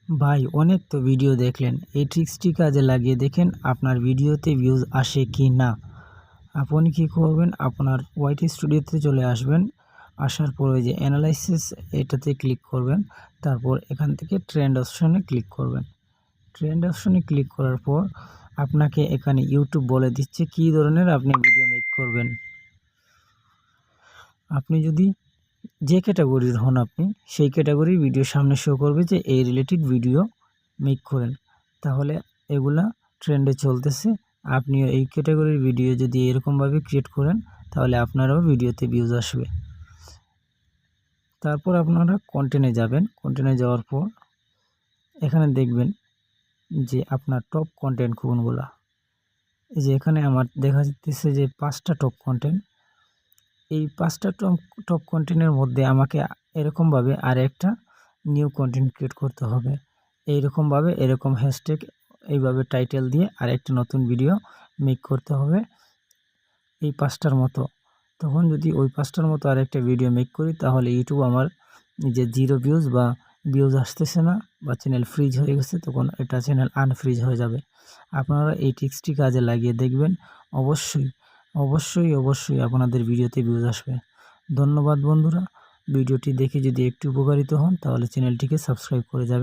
ভাই অনেক তো ভিডিও দেখলেন, এই ট্রিক্সটি কাজে লাগিয়ে দেখেন আপনার ভিডিওতে ভিউজ আসে কি না। আপনি কি করবেন, আপনার ওয়াইটি স্টুডিওতে চলে আসবেন। আসার পরে যে অ্যানালাইসিস এটাতে ক্লিক করবেন। তারপর এখান থেকে ট্রেন্ড অপশনে ক্লিক করবেন। ট্রেন্ড অপশনে ক্লিক করার পর আপনাকে এখানে ইউটিউব বলে দিচ্ছে কী ধরনের আপনি ভিডিও মেক করবেন। আপনি যদি যে ক্যাটাগরির হন আপনি সেই ক্যাটাগরির ভিডিও সামনে শো করবে যে এই রিলেটেড ভিডিও মেক করেন, তাহলে এগুলা ট্রেন্ডে চলতেছে। আপনিও এই ক্যাটাগরির ভিডিও যদি এরকমভাবে ক্রিয়েট করেন তাহলে আপনারও ভিডিওতে ভিউজ আসবে। তারপর আপনারা কন্টেন্টে যাবেন। কন্টেন্টে যাওয়ার পর এখানে দেখবেন যে আপনার টপ কন্টেন্ট কোনগুলা। এই যে এখানে আমার দেখা যাচ্ছে যে 5টা টপ কন্টেন্ট। এই 5টা টপ কন্টেন্টের মধ্যে আমাকে এরকমভাবে আরেকটা নিউ কন্টেন্ট ক্রিয়েট করতে হবে। এইরকমভাবে এরকম হ্যাশট্যাগ এইভাবে টাইটেল দিয়ে আরেকটা নতুন ভিডিও মেক করতে হবে এই 5টার মতো। তখন যদি ওই 5টার মতো আরেকটা ভিডিও মেক করি তাহলে ইউটিউব আমার যে 0 ভিউজ বা ভিউজ আসতেছে না বা চ্যানেল ফ্রিজ হয়ে গেছে, তখন এটা চ্যানেল আনফ্রিজ হয়ে যাবে। আপনারা এই ট্রিক্সটি কাজে লাগিয়ে দেখবেন, অবশ্যই আপনাদের ভিডিওতে ভিউজ আসবে। ধন্যবাদ বন্ধুরা, ভিডিওটি দেখে যদি একটু উপকারিত হন তাহলে চ্যানেলটিকে সাবস্ক্রাইব করে যাবেন।